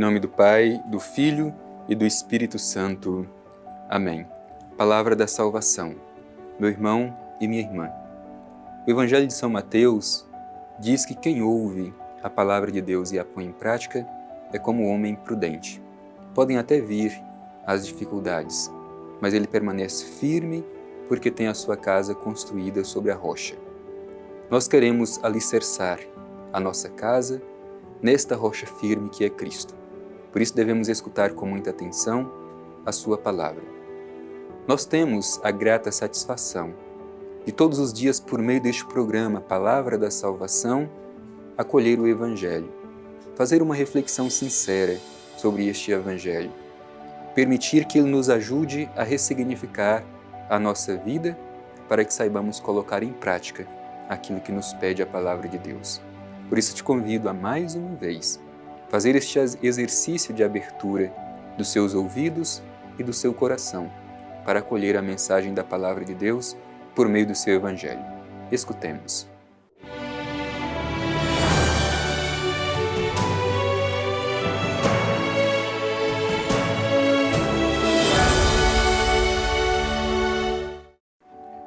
nome do Pai, do Filho e do Espírito Santo. Amém. Palavra da salvação. Meu irmão e minha irmã. O Evangelho de São Mateus diz que quem ouve a palavra de Deus e a põe em prática é como um homem prudente. Podem até vir as dificuldades, mas ele permanece firme porque tem a sua casa construída sobre a rocha. Nós queremos alicerçar a nossa casa nesta rocha firme que é Cristo. Por isso devemos escutar com muita atenção a sua palavra. Nós temos a grata satisfação de todos os dias, por meio deste programa Palavra da Salvação, acolher o Evangelho, fazer uma reflexão sincera sobre este Evangelho, permitir que ele nos ajude a ressignificar a nossa vida para que saibamos colocar em prática aquilo que nos pede a Palavra de Deus. Por isso te convido a mais uma vez fazer este exercício de abertura dos seus ouvidos e do seu coração para acolher a mensagem da Palavra de Deus por meio do seu Evangelho. Escutemos.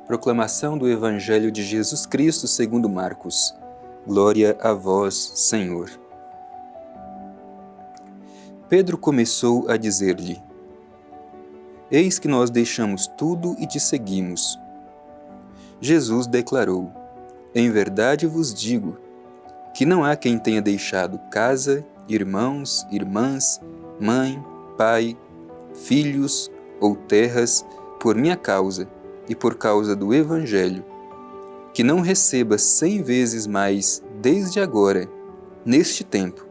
Proclamação do Evangelho de Jesus Cristo segundo Marcos. Glória a vós, Senhor. Pedro começou a dizer-lhe: Eis que nós deixamos tudo e te seguimos. Jesus declarou: Em verdade vos digo, que não há quem tenha deixado casa, irmãos, irmãs, mãe, pai, filhos ou terras, por minha causa e por causa do Evangelho, que não receba 100 vezes mais desde agora, neste tempo,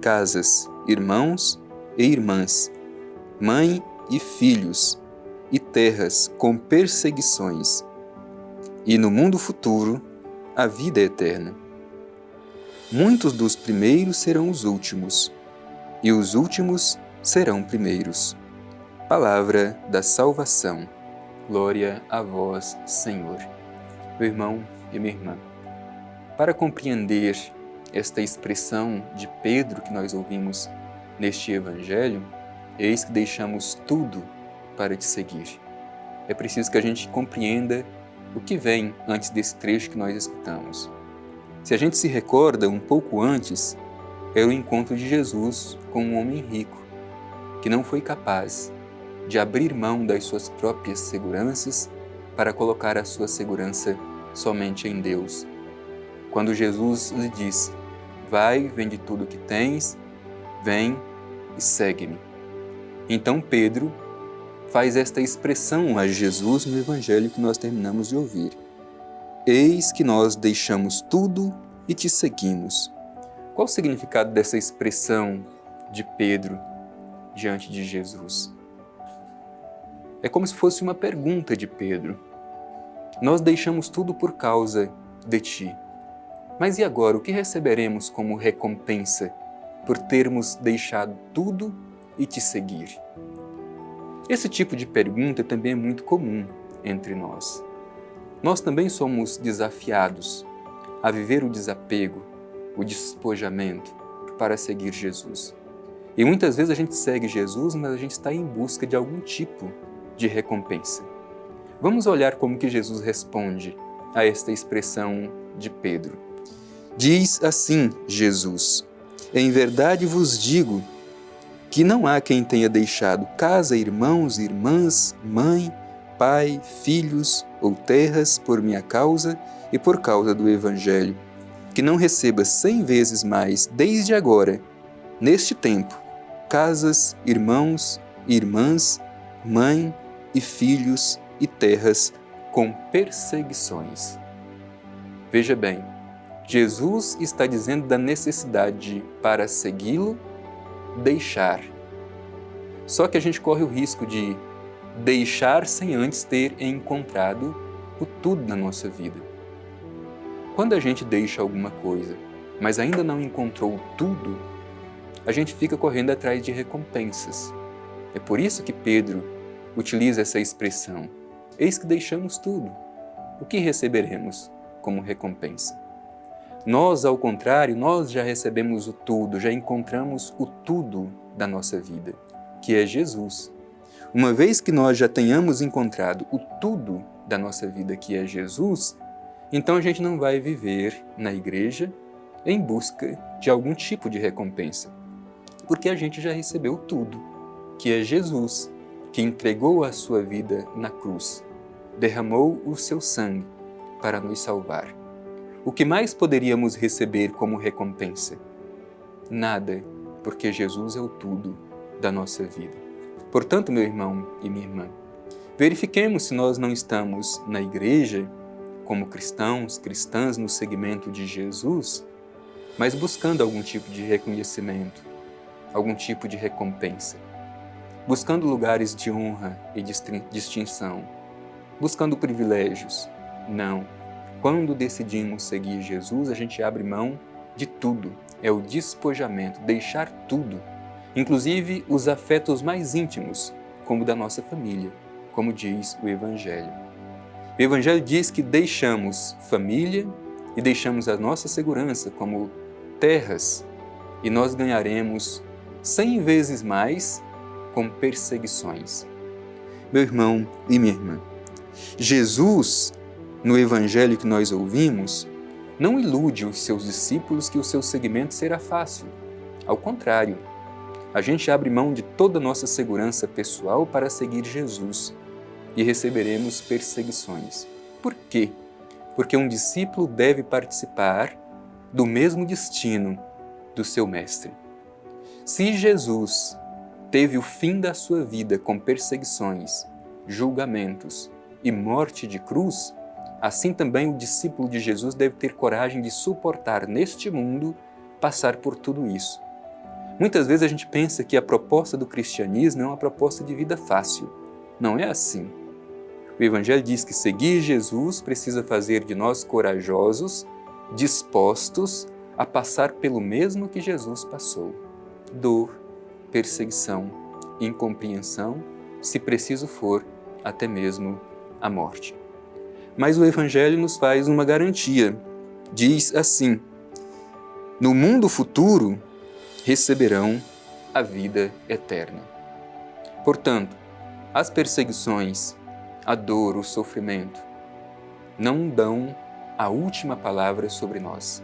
casas, irmãos e irmãs, mãe e filhos, e terras com perseguições, e no mundo futuro, a vida eterna. Muitos dos primeiros serão os últimos, e os últimos serão primeiros. Palavra da salvação. Glória a vós, Senhor. Meu irmão e minha irmã, para compreender esta expressão de Pedro que nós ouvimos neste Evangelho, eis que deixamos tudo para te seguir. É preciso que a gente compreenda o que vem antes desse trecho que nós escutamos. Se a gente se recorda, um pouco antes, era o encontro de Jesus com um homem rico, que não foi capaz de abrir mão das suas próprias seguranças para colocar a sua segurança somente em Deus. Quando Jesus lhe disse: Vai, vende tudo o que tens, vem e segue-me. Então Pedro faz esta expressão a Jesus no Evangelho que nós terminamos de ouvir: Eis que nós deixamos tudo e te seguimos. Qual o significado dessa expressão de Pedro diante de Jesus? É como se fosse uma pergunta de Pedro. Nós deixamos tudo por causa de ti. Mas e agora, o que receberemos como recompensa por termos deixado tudo e te seguir? Esse tipo de pergunta também é muito comum entre nós. Nós também somos desafiados a viver o desapego, o despojamento para seguir Jesus. E muitas vezes a gente segue Jesus, mas a gente está em busca de algum tipo de recompensa. Vamos olhar como que Jesus responde a esta expressão de Pedro. Diz assim Jesus: Em verdade vos digo que não há quem tenha deixado casa, irmãos, irmãs, mãe, pai, filhos ou terras por minha causa e por causa do Evangelho, que não receba 100 vezes mais desde agora, neste tempo, casas, irmãos, irmãs, mãe e filhos e terras com perseguições. Veja bem, Jesus está dizendo da necessidade para segui-lo, deixar. Só que a gente corre o risco de deixar sem antes ter encontrado o tudo na nossa vida. Quando a gente deixa alguma coisa, mas ainda não encontrou tudo, a gente fica correndo atrás de recompensas. É por isso que Pedro utiliza essa expressão: eis que deixamos tudo. O que receberemos como recompensa? Nós, ao contrário, nós já recebemos o tudo, já encontramos o tudo da nossa vida, que é Jesus. Uma vez que nós já tenhamos encontrado o tudo da nossa vida, que é Jesus, então a gente não vai viver na igreja em busca de algum tipo de recompensa, porque a gente já recebeu tudo, que é Jesus, que entregou a sua vida na cruz, derramou o seu sangue para nos salvar. O que mais poderíamos receber como recompensa? Nada, porque Jesus é o tudo da nossa vida. Portanto, meu irmão e minha irmã, verifiquemos se nós não estamos na igreja, como cristãos, cristãs no segmento de Jesus, mas buscando algum tipo de reconhecimento, algum tipo de recompensa, buscando lugares de honra e distinção, buscando privilégios. Não. Quando decidimos seguir Jesus, a gente abre mão de tudo. É o despojamento, deixar tudo, inclusive os afetos mais íntimos, como o da nossa família, como diz o Evangelho. O Evangelho diz que deixamos família e deixamos a nossa segurança como terras, e nós ganharemos 100 vezes mais com perseguições. Meu irmão e minha irmã, Jesus, no Evangelho que nós ouvimos, não ilude os seus discípulos que o seu seguimento será fácil. Ao contrário, a gente abre mão de toda a nossa segurança pessoal para seguir Jesus e receberemos perseguições. Por quê? Porque um discípulo deve participar do mesmo destino do seu mestre. Se Jesus teve o fim da sua vida com perseguições, julgamentos e morte de cruz, assim também o discípulo de Jesus deve ter coragem de suportar neste mundo passar por tudo isso. Muitas vezes a gente pensa que a proposta do cristianismo é uma proposta de vida fácil. Não é assim. O Evangelho diz que seguir Jesus precisa fazer de nós corajosos, dispostos a passar pelo mesmo que Jesus passou. Dor, perseguição, incompreensão, se preciso for, até mesmo a morte. Mas o Evangelho nos faz uma garantia. Diz assim: no mundo futuro receberão a vida eterna. Portanto, as perseguições, a dor, o sofrimento, não dão a última palavra sobre nós.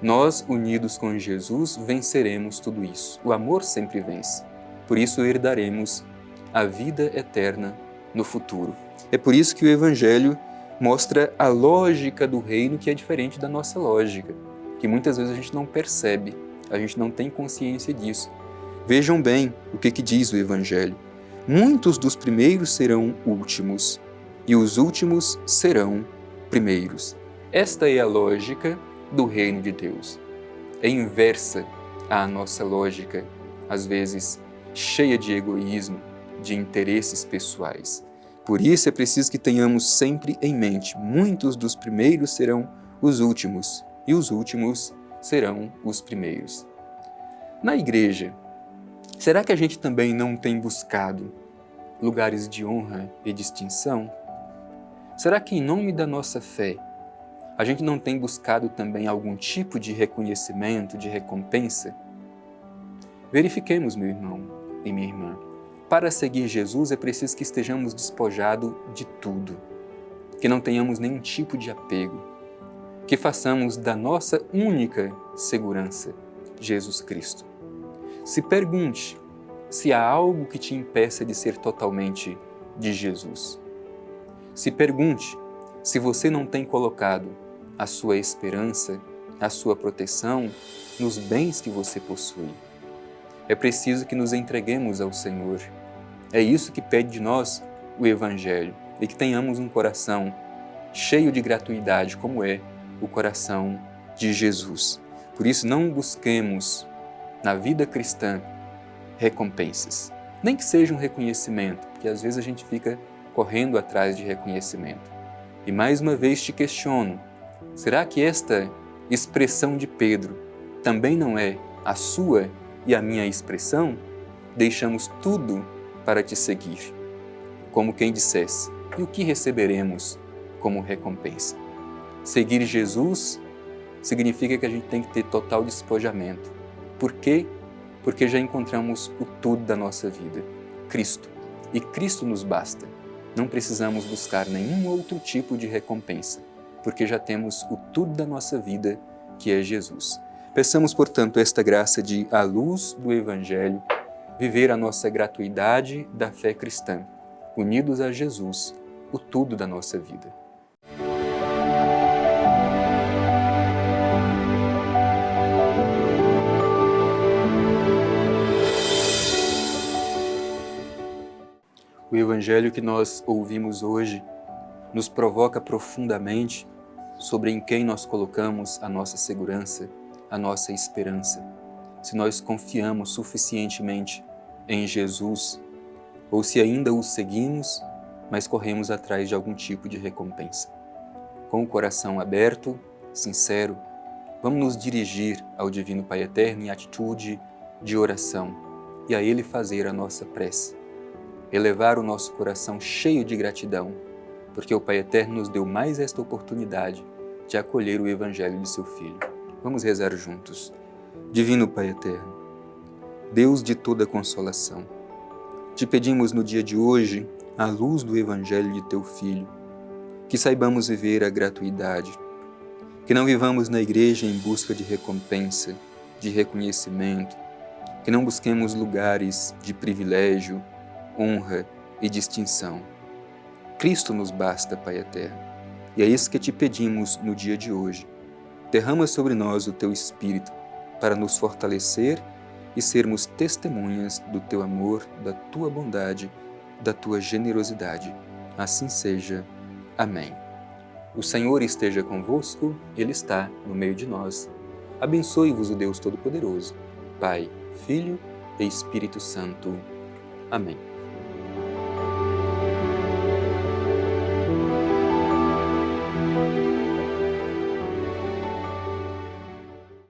Nós, unidos com Jesus, venceremos tudo isso. O amor sempre vence. Por isso herdaremos a vida eterna no futuro. É por isso que o Evangelho mostra a lógica do reino, que é diferente da nossa lógica, que muitas vezes a gente não percebe, a gente não tem consciência disso. Vejam bem o que diz o Evangelho. Muitos dos primeiros serão últimos, e os últimos serão primeiros. Esta é a lógica do reino de Deus. É inversa à nossa lógica, às vezes cheia de egoísmo, de interesses pessoais. Por isso é preciso que tenhamos sempre em mente: muitos dos primeiros serão os últimos, e os últimos serão os primeiros. Na igreja, será que a gente também não tem buscado lugares de honra e distinção? Será que, em nome da nossa fé, a gente não tem buscado também algum tipo de reconhecimento, de recompensa? Verifiquemos, meu irmão e minha irmã. Para seguir Jesus é preciso que estejamos despojados de tudo, que não tenhamos nenhum tipo de apego, que façamos da nossa única segurança Jesus Cristo. Se pergunte se há algo que te impeça de ser totalmente de Jesus. Se pergunte se você não tem colocado a sua esperança, a sua proteção nos bens que você possui. É preciso que nos entreguemos ao Senhor. É isso que pede de nós o Evangelho, e que tenhamos um coração cheio de gratuidade, como é o coração de Jesus. Por isso, não busquemos na vida cristã recompensas, nem que seja um reconhecimento, porque às vezes a gente fica correndo atrás de reconhecimento. E mais uma vez te questiono: será que esta expressão de Pedro também não é a sua e a minha expressão? Deixamos tudo para te seguir, como quem dissesse: e o que receberemos como recompensa? Seguir Jesus significa que a gente tem que ter total despojamento. Por quê? Porque já encontramos o tudo da nossa vida, Cristo. E Cristo nos basta. Não precisamos buscar nenhum outro tipo de recompensa, porque já temos o tudo da nossa vida, que é Jesus. Peçamos, portanto, esta graça de, à luz do Evangelho, viver a nossa gratuidade da fé cristã, unidos a Jesus, o tudo da nossa vida. O Evangelho que nós ouvimos hoje nos provoca profundamente sobre em quem nós colocamos a nossa segurança, a nossa esperança. Se nós confiamos suficientemente em Jesus, ou se ainda o seguimos, mas corremos atrás de algum tipo de recompensa. Com o coração aberto, sincero, vamos nos dirigir ao Divino Pai Eterno em atitude de oração e a Ele fazer a nossa prece. Elevar o nosso coração cheio de gratidão, porque o Pai Eterno nos deu mais esta oportunidade de acolher o Evangelho de seu Filho. Vamos rezar juntos. Divino Pai Eterno, Deus de toda consolação, te pedimos no dia de hoje, à luz do Evangelho de teu Filho, que saibamos viver a gratuidade, que não vivamos na igreja em busca de recompensa, de reconhecimento, que não busquemos lugares de privilégio, honra e distinção. Cristo nos basta, Pai Eterno, e é isso que te pedimos no dia de hoje. Derrama sobre nós o teu Espírito para nos fortalecer e sermos testemunhas do teu amor, da tua bondade, da tua generosidade. Assim seja. Amém. O Senhor esteja convosco, Ele está no meio de nós. Abençoe-vos o Deus Todo-Poderoso, Pai, Filho e Espírito Santo. Amém.